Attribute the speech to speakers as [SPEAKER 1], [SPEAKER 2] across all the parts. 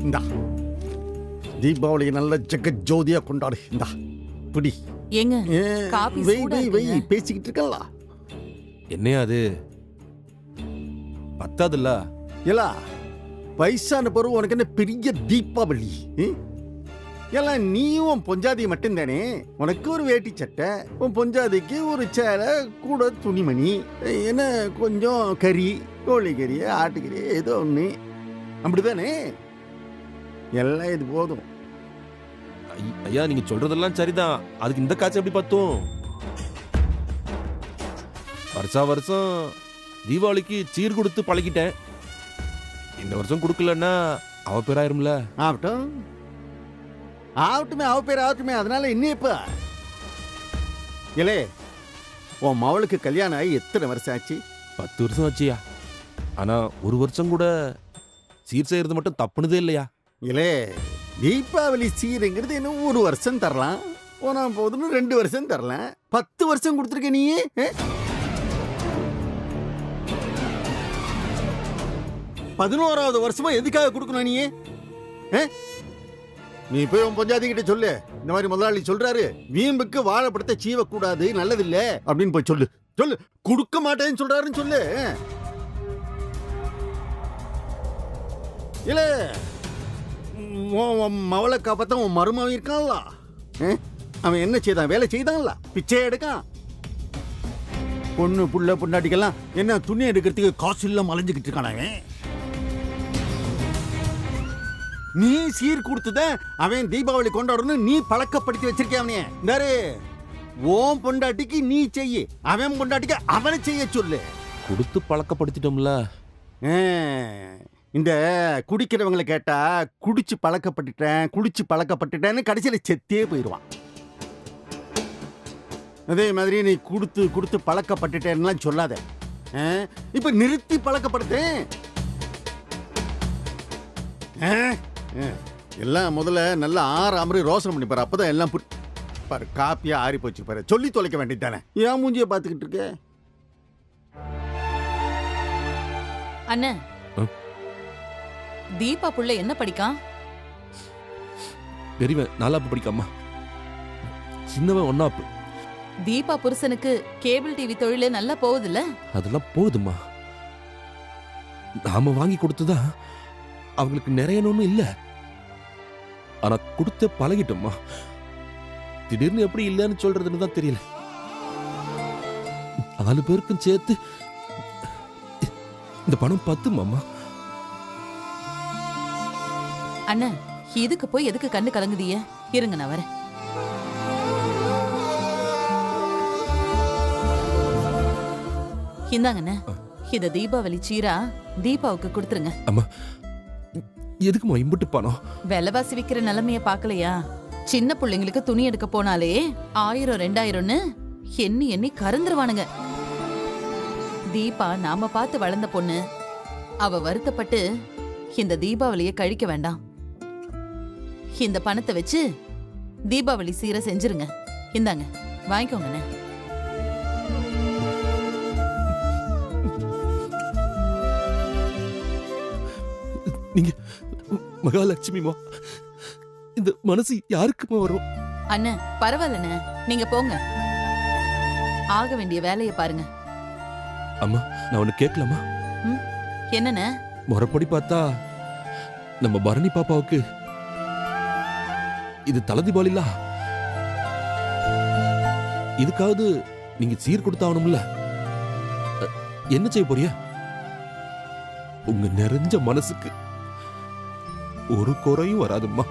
[SPEAKER 1] இந்தா தீபாவளி நல்ல ஜெகஜோதியா கொண்டாடு. இந்தா பிடி.
[SPEAKER 2] ஏங்க காபி சூடா இருக்குங்க.
[SPEAKER 1] பேசிக்கிட்டு இருக்கல.
[SPEAKER 3] என்னையா அது பத்தாதுல்ல?
[SPEAKER 1] ஏலா வயசான பிறகு உனக்கு என்ன பெரிய தீபாவளி? எல்லாம் நீயும் பொஞ்சாதி மட்டும்தானே. உனக்கு ஒரு வேட்டி சட்டை, உன் பொஞ்சாதிக்கு ஒரு சேலை, கூட துணிமணி, என்ன கொஞ்சம் கறி, கோழிக்கறி, ஆட்டுக்கறி, ஏதோ ஒன்று, அப்படிதானே? எல்லாம் இது போதும்.
[SPEAKER 3] ஐயா நீங்க சொல்றதெல்லாம் சரிதான். அதுக்கு இந்த காசு எப்படி பார்த்தோம்? வருஷம் தீபாவளிக்கு சீர் கொடுத்து பழகிட்டேன். இந்த வருஷம் கொடுக்கலன்னா அவ பேராயிரும்ல.
[SPEAKER 1] ஆகட்டும் ஆகட்டுமே, அவ பேர் ஆகட்டுமே. அதனால என்ன இப்ப? இலே உன் மவளுக்கு கல்யாணம் ஆகி எத்தனை வருஷம் ஆச்சு?
[SPEAKER 3] 10 வருஷம் ஆச்சியா. ஆனா ஒரு வருஷம் கூட சீர் செய்யறது மட்டும் தப்புனதே இல்லையா?
[SPEAKER 1] இலே தீபாவளி சீருங்கிறது இன்னும் 1 வருஷம் தரலாம், போனா போதுன்னு 2 வருஷம் தரலாம். 10 வருஷம் கொடுத்துருக்க நீ. 11வது வருஷமா எதுக்காக கொடுக்கணும் நீ? நீ போய் உன் பஞ்சாயத்து கிட்ட சொல்லு, இந்த மாதிரி முதலாளி சொல்றாரு, வீம்புக்கு வாழைப்படத்தை சீவக்கூடாது, நல்லதில்ல அப்படின்னு போய் சொல்லு. சொல்லு, கொடுக்க மாட்டேன்னு சொல்றாருன்னு சொல்லு. இல்ல மவளை காப்பாத்த உன் மருமகன் இருக்கான்ல, அவன் என்ன செய்தான்? வேலை செய்தான்ல, பிச்சை எடுக்கான். பொண்ணு புள்ள பொண்டாட்டிக்கெல்லாம் என்ன துணி எடுக்கிறதுக்கு காசு இல்லாம அலைஞ்சுக்கிட்டு இருக்கானே. நீ சீர் கொடுத்துத அவன் தீபாவளி கொண்டாடணும் நீ பழக்கப்படுத்தி வச்சிருக்க. அவனே இந்தாரு, ஓம் பொண்டாட்டிக்கு நீ செய்ய, அவன் பொண்டாட்டிக்கு அவனை செய்ய சொல்லு.
[SPEAKER 3] கொடுத்து பழக்கப்படுத்திட்டோம்ல.
[SPEAKER 1] இந்த குடிக்கிறவங்களை கேட்டா குடிச்சு பழக்கப்பட்டுட்டேன்னு கடைசியில செத்தே போயிடுவான். அதே மாதிரி நீ கொடுத்து பழக்கப்பட்டுட்டேன்னு சொல்லாத. இப்ப நிறுத்தி பழக்கப்படுத்தேன். எல்லாம் முதல்ல நல்லா ஆறாம ரோசனை பண்ணி பாரு, அப்பதான் எல்லாம் பாரு. காப்பியா ஆறி போச்சு பாரு. சொல்லி தொலைக்க வேண்டியதானே. ஏன் மூஞ்சிய பாத்துக்கிட்டு இருக்க?
[SPEAKER 2] அண்ணே, தீபா புள்ள என்ன படிக்கான்?
[SPEAKER 3] பெரியவன் 4ஆப்பு படிக்காமா, சின்னவன் 1ஆப்பு.
[SPEAKER 2] தீபா புருஷனுக்கு கேபிள் டிவி தொழிலே நல்லா போகுதுல்ல?
[SPEAKER 3] அதெல்லாம் போகுதுமா. நாம வாங்கி கொடுத்துதான் அவங்களுக்கு நிறையணும்னு இல்ல. ஆனா கொடுத்த பழகிட்டோம்மா. திடீர்னு எப்படி இல்லன்னு சொல்றதுன்னு தான் தெரியல. 4 பேருக்கும் சேர்த்து இந்த பணம் 10 மாமா.
[SPEAKER 2] அண்ணா, இதுக்கு போய் எதுக்கு கண்ணு கலங்குதிய? இருங்க நான் வரேன். இந்தாங்கண்ணே, இத தீபாவளி சீரா தீபாவுக்கு கொடுத்துருங்க.
[SPEAKER 3] அம்மா, எதுக்குமா இம்புட்டு பணம்?
[SPEAKER 2] விலைவாசி விக்கிற நிலைமைய பாக்கலையா? சின்ன பிள்ளைங்களுக்கு துணி எடுக்க போனாலே 1000 2000ன்னு எண்ணி எண்ணி கறந்துருவானுங்க. தீபா நாம பார்த்து வளர்ந்த பொண்ணு, அவ வருத்தப்பட்டு இந்த தீபாவளிய கழிக்க வேண்டாம். இந்த பணத்தை வச்சு தீபாவளி சீரை செஞ்சிருங்க. இந்தாங்க, வாங்கிக்கோங்கண்ணே.
[SPEAKER 3] நீங்க மகாலட்சுமிமா, இந்த மனசு யாருக்குமா வரும்?
[SPEAKER 2] அண்ணா பரவாயில்லண்ணே, நீங்க போங்க, ஆக வேண்டிய வேலையை பாருங்க.
[SPEAKER 3] அம்மா, நான் ஒண்ணு கேட்கலாமா?
[SPEAKER 2] என்னண்ணே?
[SPEAKER 3] முறைப்படி பார்த்தா நம்ம பரணி பாப்பாவுக்கு இது தலை தீபாவளில. இதுக்காவது நீங்க சீர் கொடுத்தாகணும்ல. என்ன செய்ய போறிய? உங்க நிறைஞ்ச மனசுக்கு ஒரு குறையும் வராதும்மா.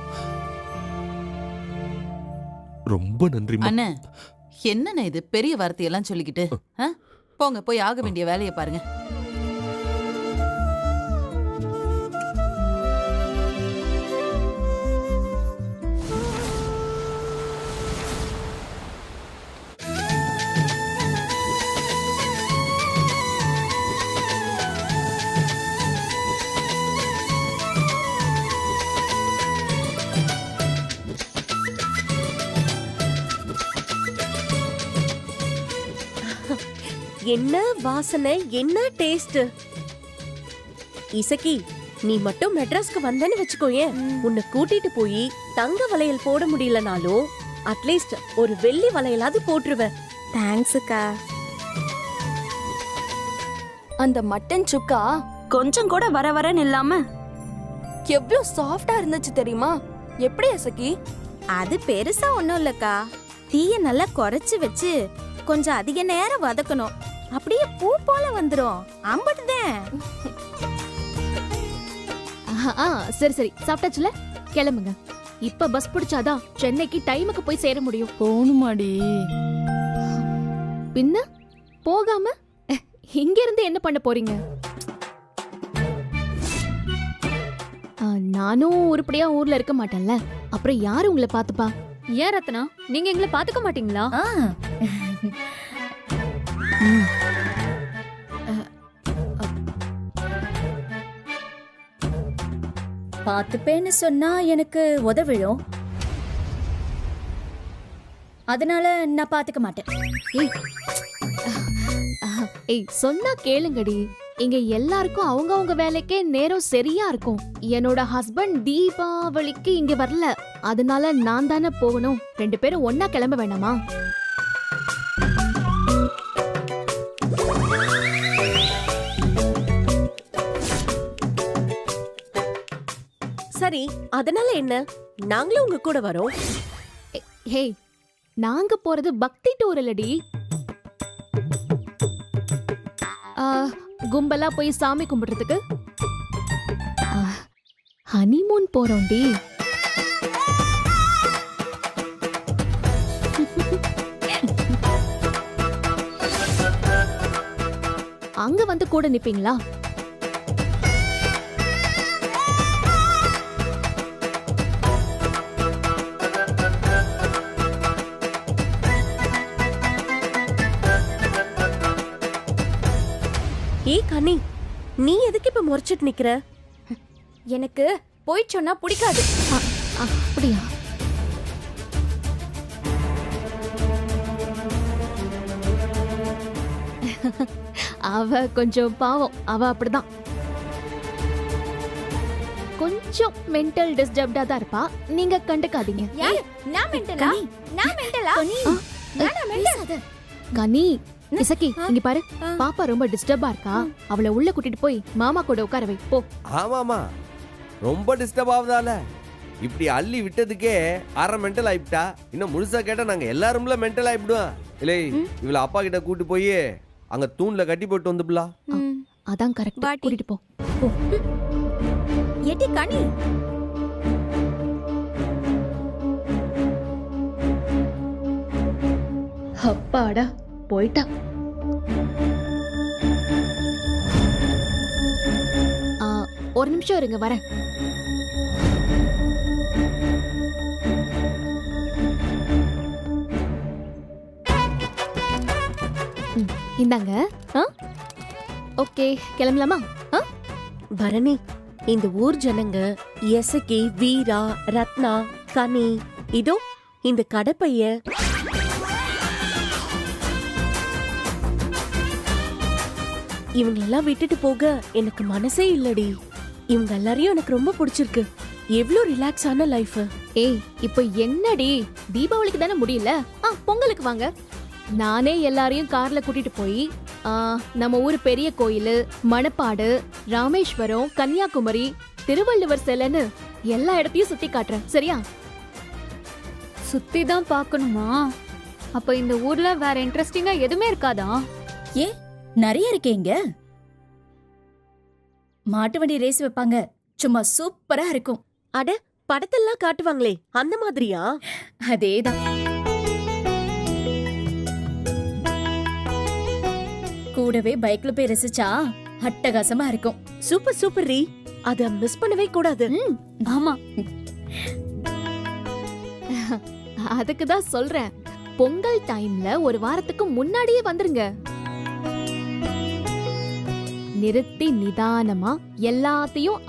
[SPEAKER 3] ரொம்ப நன்றி
[SPEAKER 2] அண்ணே. என்னண்ணே இது பெரிய வார்த்தையெல்லாம் சொல்லிக்கிட்டு? போங்க, போய் ஆக வேண்டிய வேலையை பாருங்க.
[SPEAKER 4] என்ன வாசனை, என்ன டேஸ்ட்! இசக்கி, நீ மட்டும் மெட்ராஸ்க்கு வந்தேன்னு வச்சுக்கோயேன், உன்னை கூட்டிட்டு போய் தங்க வளையல் போட முடியலனாலும் அட்லீஸ்ட் ஒரு வெள்ளி வளையலாவது போட்டுருவேன்.
[SPEAKER 5] தேங்க்ஸ்க்கா. அந்த மட்டன் சுக்கா கொஞ்சம் கூட வர வரன்னு இல்லாம எவ்ளோ சாஃப்டா இருந்துச்சு தெரியுமா? எப்படி அசக்கி?
[SPEAKER 6] அது பெருசா ஒண்ணும் இல்லக்கா. தீய நல்லா குறைச்சு வச்சு கொஞ்சம் அதிக நேரம் வதக்கணும். அப்படியே பூ போல வந்துரும். அம்பட்டுதான்.
[SPEAKER 7] சரி சரி, சாப்பிட்டாச்சுல, கிளம்புங்க. இப்ப பஸ் பிடிச்சாதான் சென்னைக்கு டைமுக்கு போய் சேர முடியும்.
[SPEAKER 5] போணுமாடி?
[SPEAKER 7] பின்ன போகாம இங்க இருந்து என்ன பண்ண போறீங்க? நானும் உருப்படியா ஊர்ல இருக்க மாட்டேன்ல, அப்புறம் யாரு உங்களை பாத்துப்பா?
[SPEAKER 8] ஏன் ரத்னா, நீங்க எங்களை பாத்துக்க மாட்டீங்களா?
[SPEAKER 6] பாத்துப்பேன்னு சொன்னா எனக்கு உதவிடும். அதனால நான் பாத்துக்க மாட்டேன்.
[SPEAKER 7] ஏய், சொன்னா கேளுங்கடி. இங்க எல்லாருக்கும் அவங்க வேலைக்கே நேரம் சரியா இருக்கும். என்னோட ஹஸ்பண்ட் தீபாவளிக்கு இங்க வரல, அதனால நான் தானே போகணும். 2 பேரும் ஒன்னா கிளம்ப வேண்டாமா?
[SPEAKER 4] சரி, அதனால என்ன, நாங்களும் உங்க கூட வரோம்.
[SPEAKER 7] ஹே, நாங்க போறது பக்தி டூர் இல்லடி. கும்பலா போய் சாமி கும்பிடுறதுக்கு ஹனிமூன் போறோம்டி. அங்க வந்து கூட நிப்பீங்களா?
[SPEAKER 4] ஏய் கனி, நீ எதுக்கு இப்ப முறைச்சிட்டு நிக்கிற?
[SPEAKER 6] எனக்கு போய் சொன்னா பிடிக்காது.
[SPEAKER 7] அப்படியா? அவ கொஞ்சம் பாவம், அவ அப்படிதான். கொஞ்சம் மென்டல் டிஸ்டர்ப்டா தான் இருப்பா. நீங்க கண்டுக்காதீங்க.
[SPEAKER 6] நான் மெண்டலா? நான் மெண்டலா? நானா மெண்டல்?
[SPEAKER 7] கனி, இசக்கி, இங்க பாரு. பாப்பா ரொம்ப டிஸ்டர்பா இருக்கா. அவளை உள்ள கூட்டிட்டு போய் மாமா கூட உட்கார வை போ.
[SPEAKER 9] ஆமாமா, ரொம்ப டிஸ்டர்ப் ஆகுதால. இப்படி அள்ளி விட்டதுக்கே அரை மென்டல் ஆயிட்டா. இன்னும் முழுசா கேட்டா நாங்க எல்லாரும்ல மென்டல் ஆயிடுவோம். இல்லை, இவள அப்பா கிட்ட கூட்டு போய் அங்க தூண்ல கட்டி போட்டு வந்துப்பலா.
[SPEAKER 7] அதான் கரெக்ட். கூட்டிட்டு போ.
[SPEAKER 6] ஏடி கனி,
[SPEAKER 7] அப்பாடா, போயிட்டா. ஒரு நிமிஷம் இருங்க, வரேன். இந்தாங்க. ஓகே, கிளம்பலாமா?
[SPEAKER 4] பரணி, இந்த ஊர் ஜனங்க எசகி, வீரா, ரத்னா, கனி, இதோ இந்த கடப்பைய இவங்களெல்லாம் விட்டுட்டு போக எனக்கு மனசே இல்லடி. இவங்க எல்லாரையும் எனக்கு ரொம்ப பிடிச்சிருக்கு. எவ்வளவு ரிலாக்ஸான லைஃப்.
[SPEAKER 7] ஏய், இப்போ என்னடி, தீபாவளிக்கு தானே முடியல, பொங்கலுக்கு வாங்க. நானே எல்லாரையும் கார்ல கூட்டிட்டு போய் நம்ம ஊர் பெரிய கோயில், மணப்பாடு, ராமேஸ்வரம், கன்னியாகுமரி, திருவள்ளுவர் சிலைன்னு எல்லா இடத்தையும் சுத்தி காட்டுறேன். சரியா?
[SPEAKER 8] சுத்தி தான் பாக்கணுமா? அப்ப இந்த ஊர்ல வேற இன்ட்ரெஸ்டிங்கா எதுவுமே இருக்காதா?
[SPEAKER 6] ஏன் நிறைய இருக்கேங்க. மாட்டு வண்டி ரேஸ் வைப்பாங்க, சும்மா சூப்பரா இருக்கும்.
[SPEAKER 4] அட, படத்தெல்லாம் காட்டுவாங்களே, அந்த மாதிரியா?
[SPEAKER 6] அதேதான். கூடவே பைக்ல போய் ரசிச்சா அட்டகாசமா இருக்கும்.
[SPEAKER 4] சூப்பர் சூப்பர் ரீ, அத மிஸ் பண்ணவே கூடாது.
[SPEAKER 8] ஆமா,
[SPEAKER 7] அதுக்கு தான் சொல்றேன், பொங்கல் டைம்ல ஒரு வாரத்துக்கு முன்னாடியே வந்துருங்க. நிறுத்தி நிதானமா எல்லாத்தையும்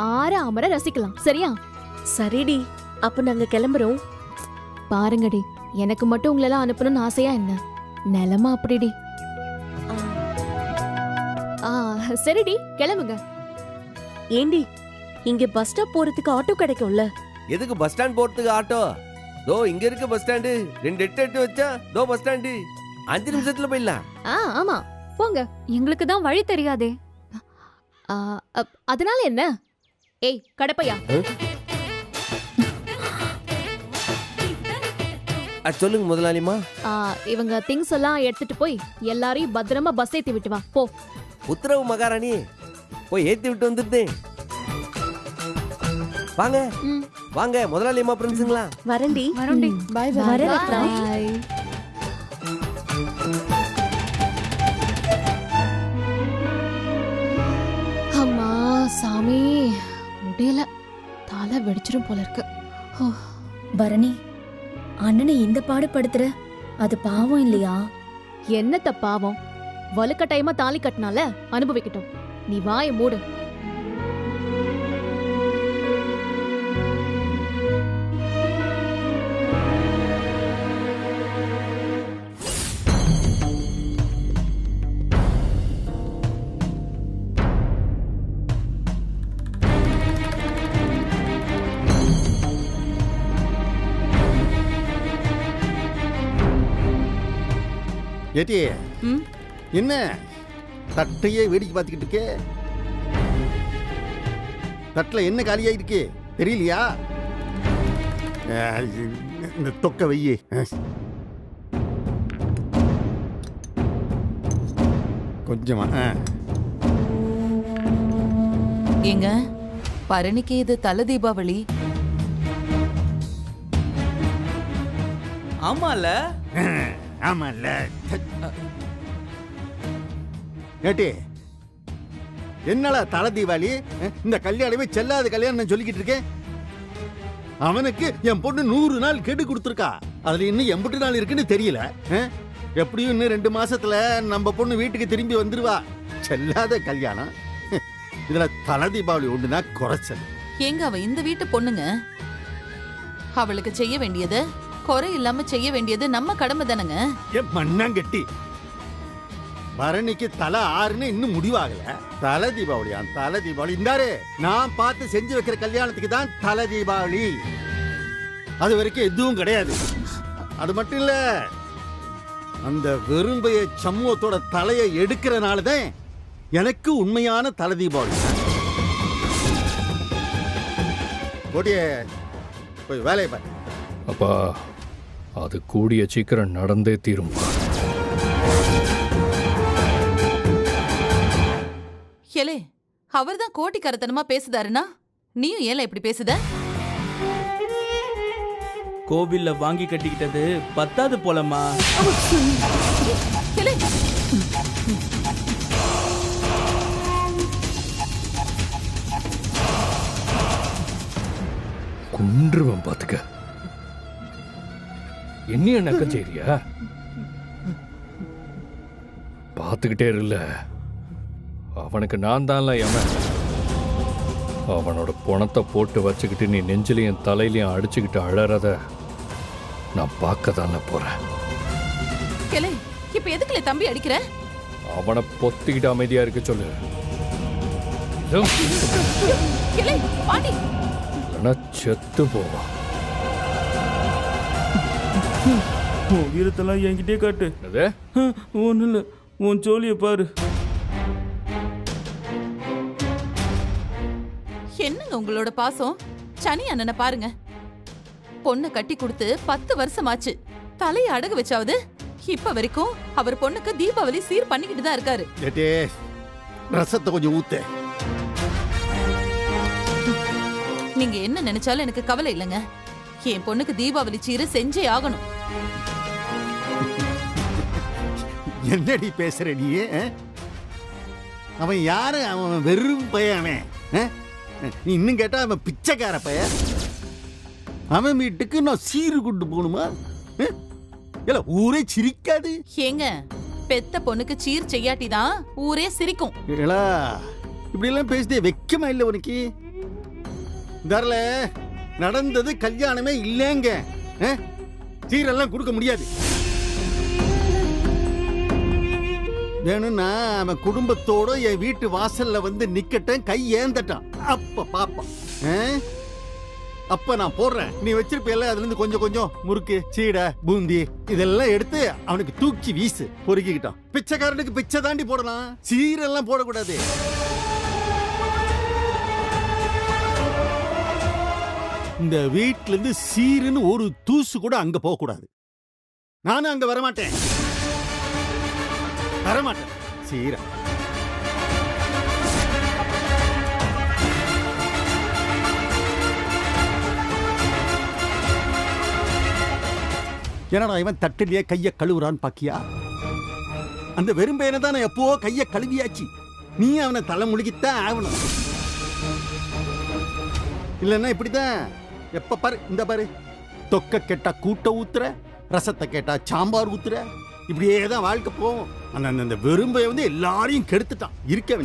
[SPEAKER 7] அமர ரசிக்கலாம். சரியா?
[SPEAKER 4] சரிடி, அப்ப நாங்க கிளம்புறோம்.
[SPEAKER 7] பாருங்கடி, எனக்கு மட்டும் உங்களெல்லாம் அனுப்பணும்னு ஆசையா என்ன? நிலமா அப்படிடி. சரிடி, கிளம்புங்க.
[SPEAKER 4] ஏண்டி, இங்க பஸ் ஸ்டாப் போறதுக்கு ஆட்டோ கிடைக்கும்ல?
[SPEAKER 9] எதுக்கு பஸ் ஸ்டாண்ட் போறதுக்கு ஆட்டோ? தோ இங்க இருக்கு பஸ் ஸ்டாண்டு. 2 8 வச்சா தோ பஸ் ஸ்டாண்டு. 5 நிமிஷத்துல போயிடலாம்.
[SPEAKER 7] ஆமா போங்க.
[SPEAKER 8] எங்களுக்கு தான் வழி தெரியாதே.
[SPEAKER 7] அதனால என்ன? ஏய் கடப்பையா,
[SPEAKER 9] சொல்லுங்க முதலாளிமா.
[SPEAKER 7] இவங்க திங்ஸ் எல்லாம் எடுத்துட்டு போய் எல்லாரையும் பத்திரமா பஸ் ஏத்தி விட்டு வா போ.
[SPEAKER 9] உத்தரவு மகாராணி. போய் ஏத்தி விட்டு வந்துட்டேன். வாங்க வாங்க முதலாளிமா பிரின்ஸுங்களா.
[SPEAKER 4] வரண்டி.
[SPEAKER 8] வரண்டி.
[SPEAKER 5] பை
[SPEAKER 4] வர
[SPEAKER 5] பை.
[SPEAKER 4] ரத்னா.
[SPEAKER 7] அம்மா சாமி முடியல, தலை வெடிச்சிரும் போல இருக்கு.
[SPEAKER 6] பரணி, அண்ணனை இந்த பாடுபடுத்துற, அது பாவம் இல்லையா?
[SPEAKER 7] என்னத்த பாவம், வலுக்கட்டாயமா தாலி கட்டினால அனுபவிக்கட்டும். நீ வாயை மூடு.
[SPEAKER 1] ஏட்டி என்ன தட்டையே வேடிக்கை பார்த்துக்கிட்டு இருக்கே? தட்டில் என்ன காலியாயிருக்கு தெரியலையா? இந்த தொக்க வையே. கொஞ்சமா
[SPEAKER 2] ஏங்க, பரணிக்கு இது தல தீபாவளி.
[SPEAKER 10] ஆமால
[SPEAKER 1] ஆமால்ல. ஏட்டி என்னடா தல தீபாவளி? இந்த கல்யாணமே செல்லாத கல்யாணம் சொல்லிக்கிட்டு இருக்கேன். அவனுக்கு என் பொண்ணு 100 நாள் கெடு கொடுத்துருக்கா. அதுல இன்னும் 80 நாள் இருக்குன்னு தெரியல. எப்படியும் இன்னும் 2 மாசத்துல நம்ம பொண்ணு வீட்டுக்கு திரும்பி வந்துருவா. செல்லாத கல்யாணம். இதுல தல தீபாவளி ஒண்ணுனா குறைச்சல்.
[SPEAKER 2] ஏங்க, அவ இந்த வீட்டு பொண்ணுங்க. அவளுக்கு செய்ய வேண்டியது, குறை இல்லாம செய்ய வேண்டியது நம்ம கடமை தானங்க.
[SPEAKER 1] மண்ணாங்கட்டி, பரணிக்கு தலை 6ன்னு இன்னும் முடிவாகல. தல தீபாவளியா? தல தீபாவளி இந்தாரு, நான் பார்த்து செஞ்சு வைக்கிற கல்யாணத்துக்கு தான் தல தீபாவளி. அது வரைக்கும் எதுவும் கிடையாது. அது மட்டும் இல்ல, அந்த வெறும்பைய சமூகத்தோட தலையை எடுக்கிறனால தான் எனக்கு உண்மையான தல தீபாவளி. போடிய போய் வேலையை பாரு.
[SPEAKER 11] அப்பா, அது கூடிய சீக்கிரம் நடந்தே தீரும்.
[SPEAKER 2] ஏலே, அவர்தான் கோட்டிக்காரத்தனமா பேசுதாருன்னா நீயும் ஏல இப்படி பேசுத?
[SPEAKER 10] கோவில்ல வாங்கி கட்டிக்கிட்டது பத்தாது போலமா.
[SPEAKER 2] ஏலே,
[SPEAKER 11] குன்றுவன் பாத்துக்க. என்னைய நக்க செய்றியா? பாத்துக்கிட்டே இருல. அவனுக்கு நான் தான்ல எவன். அவனோட பணத்தை போட்டு வச்சுக்கிட்டு நீ நெஞ்சிலையும் தலையிலையும் அடிச்சுக்கிட்டு அழறத நான் பார்க்க தானே போறேன்.
[SPEAKER 2] ஏலே, இப்ப எதுக்குல தம்பி அடிக்கிற?
[SPEAKER 11] அவனை பொத்திக்கிட்டு அமைதியா இருக்க சொல்லு.
[SPEAKER 2] ஏலே, பாட்டி.
[SPEAKER 11] இல்லைன்னா செத்து போவான்.
[SPEAKER 10] உன் வீரத்தெல்லாம் என்கிட்டே காட்டு.
[SPEAKER 11] அது
[SPEAKER 10] ஒன்றும் இல்லை, உன் ஜோலியை பாரு.
[SPEAKER 2] என்னங்க உங்களோட பாசம்? சனி அண்ணனை பாருங்க. பொண்ணை கட்டி கொடுத்து 10 வருஷம் ஆச்சு. தலையை அடகு வச்சாவது இப்ப வரைக்கும் அவர் பொண்ணுக்கு தீபாவளி சீர் பண்ணிக்கிட்டு தான் இருக்காரு.
[SPEAKER 1] ஏட்டே, ரசத்தை கொஞ்சம் ஊத்து.
[SPEAKER 2] நீங்க என்ன நினைச்சாலும் எனக்கு கவலை இல்லைங்க. என் பொண்ணுக்கு தீபாவளி சீரை செஞ்சே ஆகணும்.
[SPEAKER 1] என்னடி பேசுற நீ? அவன் யாரு? அவன் வெறும் பையன். நீ இன்னும் கேட்டா அவன் பிச்சைக்கார பையன். அவன் வீட்டுக்கு நான் சீரு கொண்டு போகணுமா? இல்ல ஊரே சிரிக்காது.
[SPEAKER 2] ஏங்க, பெத்த பொண்ணுக்கு சீர் செய்யாட்டி தான் ஊரே சிரிக்கும்.
[SPEAKER 1] இப்படி எல்லாம் பேசிட்டே வெக்கமா இல்ல உனக்கு? தரல, நடந்தது கல்யாணமே இல்லைங்க. சீரெல்லாம் கொடுக்க முடியாது. வேணும்னா அவன் குடும்பத்தோட என் வீட்டு வாசல்ல வந்து நிக்கட்டும், கை ஏந்தட்டான், அப்ப பாப்பான். அப்ப நான் போடுறேன். நீ வச்சிருப்பியல்ல, அதுல இருந்து கொஞ்சம் கொஞ்சம் முறுக்கு, சீடை, பூந்தி இதெல்லாம் எடுத்து அவனுக்கு தூக்கி வீசு, பொறுக்கிக்கிட்டான். பிச்சைக்காரனுக்கு பிச்சை தாண்டி போடலாம், சீரெல்லாம் போடக்கூடாது. இந்த வீட்டுல இருந்து சீருன்னு ஒரு தூசு கூட அங்க போக கூடாது. நானும் அங்க வரமாட்டேன், வரமாட்டேன். சீரா என்னடா இவன் தட்டிலேயே கைய கழுவுறான்னு பாக்கியா? அந்த வெறும்பேன தானே எப்போ கைய கழுவியாச்சு. நீ அவனை தலை முழுகித்தான் ஆகணும். இல்லைன்னா இப்படிதான் எப்ப பாரு, இந்த பாரு, தொக்க கேட்டா கூட்ட ஊத்துற, ரசத்தை கேட்டா சாம்பார் ஊத்துற, இப்படியே தான் வாழ்க்கை போகும். அந்த வெறும்பைய வந்து எல்லாரையும் கெடுத்துட்டான். இருக்க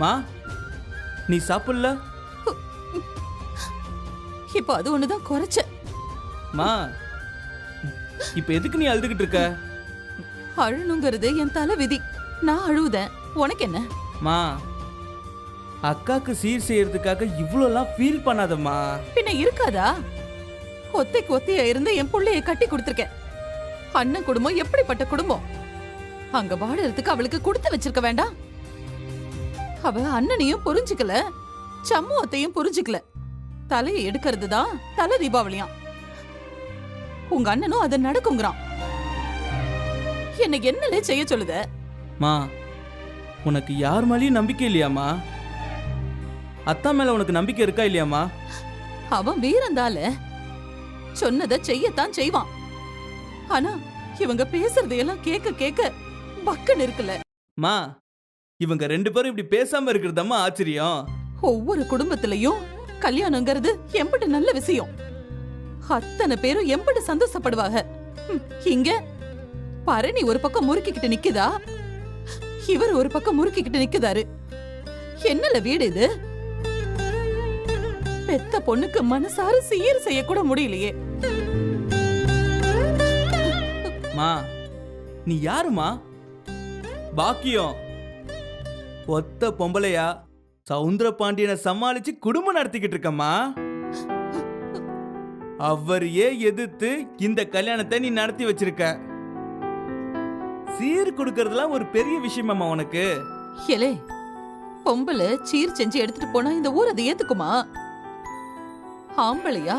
[SPEAKER 10] மா, நீ சாப்பிடல?
[SPEAKER 2] இப்போ அது ஒண்ணுதான் குறைச்ச.
[SPEAKER 10] மா, இப்ப எதுக்கு நீ அழுதுகிட்டு இருக்க?
[SPEAKER 2] அழுணுங்கிறது என் தலை விதி. நான் அழுவுதேன், உனக்கு என்ன?
[SPEAKER 10] மா, அக்காக்கு சீர் செய்யறதுக்காக இவ்வளோலாம் ஃபீல் பண்ணாதம்மா.
[SPEAKER 2] பின்ன இருக்காதா? ஒத்தைக்கு ஒத்தையா இருந்து என் புள்ளைய கட்டி கொடுத்துருக்கேன். அண்ணன் குடும்பம் எப்படிப்பட்ட குடும்பம்? அங்க வாழறதுக்கு அவளுக்கு கொடுத்து வச்சிருக்க வேண்டாம்? அவ அண்ணனையும் புரிஞ்சுக்கல, சமூகத்தையும் புரிஞ்சுக்கல. தலையை எடுக்கிறது தான் தலை தீபாவளியாம். உங்க அண்ணனும் அதை நடக்குங்கிறான். என்ன என்னலே செய்ய சொல்லுத?
[SPEAKER 10] மா, உனக்கு யார் மேலேயும் நம்பிக்கை இல்லையாமா? அத்தா மேல உனக்கு நம்பிக்கை இருக்கா இல்லையாமா?
[SPEAKER 2] அவன் வீரந்தால சொன்னதை செய்யத்தான் செய்வான். ஆனா இவங்க பேசுறதையெல்லாம் கேட்க கேட்க பக்குன்னு இருக்குல்ல.
[SPEAKER 10] மா, இவங்க ரெண்டு பேரும் இப்படி பேசாம இருக்கிறதம்மா ஆச்சரியம்.
[SPEAKER 2] ஒவ்வொரு குடும்பத்திலையும் கல்யாணங்கிறது எம்பட்டு நல்ல விஷயம். அத்தனை பேரும் எம்பட்டு சந்தோஷப்படுவாங்க. இங்க பரணி ஒரு பக்கம் முறுக்கிக்கிட்டு நிக்குதா, இவர் ஒரு பக்கம் முறுக்கிக்கிட்டு நிக்குதாரு. என்னல வீடு இது? பெத்த பொண்ணுக்கு மனசார சீர் செய்ய கூட முடியலையே.
[SPEAKER 10] மா, நீ யாருமா? பாக்கியம் ஒத்த பொம்பளையா சவுந்தர பாண்டியனை சமாளிச்சு குடும்பம் நடத்திக்கிட்டு இருக்கம்மா. அவரையே எதிர்த்து இந்த கல்யாணத்தை நீ நடத்தி வச்சிருக்க. சீர் கொடுக்கறதுலாம் ஒரு பெரிய விஷயமாமா உனக்கு.
[SPEAKER 2] ஏலே, பொம்பளை சீர் செஞ்சு எடுத்துட்டு போனா இந்த ஊர் அதை ஏத்துக்குமா? ஆம்பளையா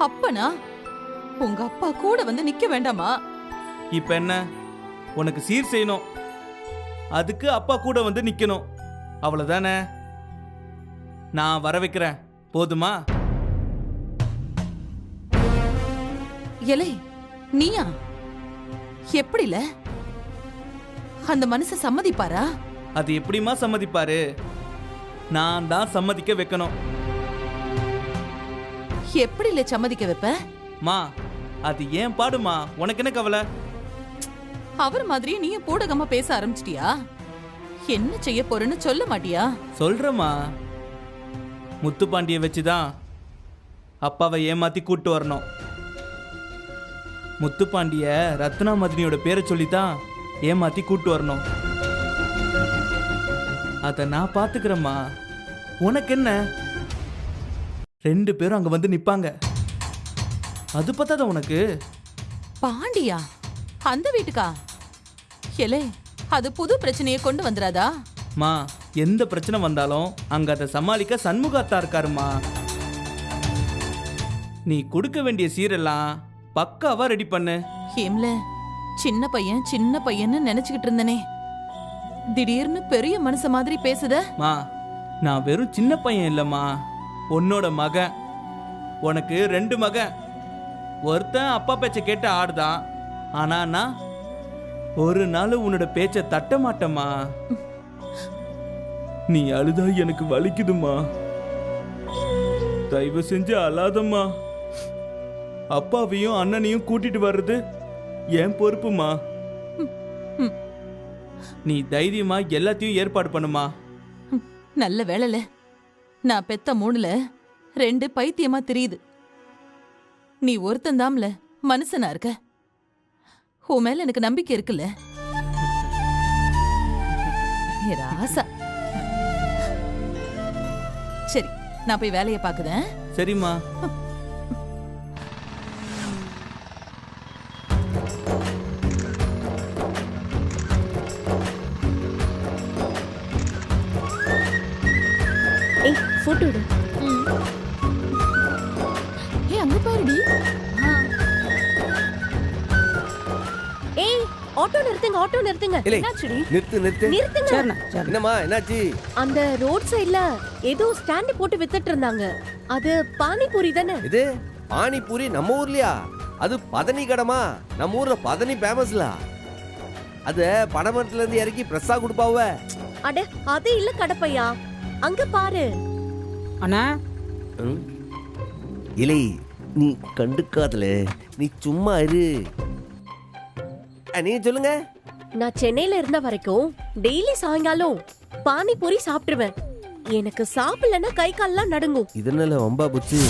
[SPEAKER 2] அப்பனா உங்க அப்பா கூட வந்து நிக்க வேண்டாமா?
[SPEAKER 10] இப்ப என்ன, உனக்கு சீர் செய்யணும், அதுக்கு அப்பா கூட வந்து நிக்கணும், அவ்வளவுதானே? நான் வர வைக்கிறேன், போதுமா?
[SPEAKER 2] ஏலே, நீயா? எப்படில அந்த மனுஷ சம்மதிப்பாரா?
[SPEAKER 10] அது எப்படிமா சம்மதிப்பாரு? நான் தான் சம்மதிக்க வைக்கணும்.
[SPEAKER 2] எப்படில சம்மதிக்க வைப்ப?
[SPEAKER 10] மா, அது ஏன் பாடுமா, உனக்கு என்ன கவலை?
[SPEAKER 2] அவர் மாதிரி நீயும் பூடகமா பேச ஆரம்பிச்சிட்டியா? என்ன செய்ய போறேன்னு சொல்ல மாட்டியா?
[SPEAKER 10] சொல்றமா, முத்துப்பாண்டிய வச்சுதான் அப்பாவை ஏமாத்தி கூட்டு வரணும். முத்துப்பாண்டிய ரத்னா மதினியோட பேரை சொல்லித்தான் ஏமாத்தி கூட்டு வரணும். அத நான் பாத்துக்கிறேம்மா, உனக்கு என்ன? ரெண்டு பேரும் அங்க வந்து நிப்பாங்க, அது பத்தாத உனக்கு?
[SPEAKER 2] பாண்டியா அந்த வீட்டுக்கா? ஏலே, அது புது பிரச்சனையை கொண்டு வந்துராதா?
[SPEAKER 10] மா, எந்த பிரச்சனை வந்தாலும் அங்க அதை சமாளிக்க சண்முகாத்தா இருக்காருமா. நீ கொடுக்க வேண்டிய சீரெல்லாம் பக்காவா ரெடி பண்ணு.
[SPEAKER 2] ஏம்ல, சின்ன பையன் சின்ன பையன்னு நினைச்சுக்கிட்டு இருந்தனே, திடீர்னு பெரிய மனுஷ மாதிரி பேசுத.
[SPEAKER 10] மா, நான் வெறும் சின்ன பையன் இல்லம்மா, உன்னோட மகன். உனக்கு 2 மகன். ஒருத்தன் அப்பா பேச்ச கேட்டு ஆடுதான், ஆனா நான் ஒரு நாள் உன்னோட பேச்ச தட்ட மாட்டேம்மா. நீ அழுதா எனக்கு வலிக்குதுமா, தயவு செஞ்சு அழாதம்மா. அப்பாவையும் அண்ணனையும் கூட்டிட்டு வர்றது என் பொறுப்புமா. நீ தைரியமா எல்லாத்தையும் ஏற்பாடு பண்ணுமா.
[SPEAKER 2] நல்ல வேலைல நான் பெத்த 3ல 2 பைத்தியமா தெரியுது. நீ ஒருத்தந்தாம்ல மனுஷனா இருக்க. உன் மேல எனக்கு நம்பிக்கை இருக்குல்ல. ஏ ராசா. சரி, நான் போய் வேலையை பாக்குறேன்.
[SPEAKER 10] சரிம்மா.
[SPEAKER 4] ஏய் போட்டோ எடு.
[SPEAKER 7] ஏய் அங்க பாருடி.
[SPEAKER 4] ஏய் ஆட்டோ நிறுத்துங்க, ஆட்டோ நிறுத்துங்க.
[SPEAKER 9] இல்லை.
[SPEAKER 4] என்னாச்சுடி?
[SPEAKER 9] நிறுத்து
[SPEAKER 4] நிறுத்துங்க.
[SPEAKER 9] என்னம்மா என்னாச்சு?
[SPEAKER 4] அந்த ரோட் சைடுல ஏதோ ஸ்டாண்ட் போட்டு வித்துட்டு இருந்தாங்க. அது பானிபூரி தானே?
[SPEAKER 9] இது பானிபூரி நம்ம ஊர்லயா? அது பதனி கடமா? நம்ம ஊர்ல பதனி ஃபேமஸ்ல. அது பனமரத்துல இருந்து இறக்கி பிரஸ்ஸா கொடுப்பாவ.
[SPEAKER 4] அட அது இல்ல கடப்பையா, அங்க பாரு.
[SPEAKER 12] அண்ணா
[SPEAKER 9] இலை நீ கண்டுக்காதல, நீ சும்மா இரு. நீ சொல்லுங்க.
[SPEAKER 4] நான் சென்னையில இருந்த வரைக்கும் டெய்லி சாயங்காலம் பானிபூரி சாப்பிட்டுருவேன். எனக்கு சாப்பிடலன்னா கை கால்லாம் நடுங்கும்.
[SPEAKER 9] இதனால வம்பா புச்சு.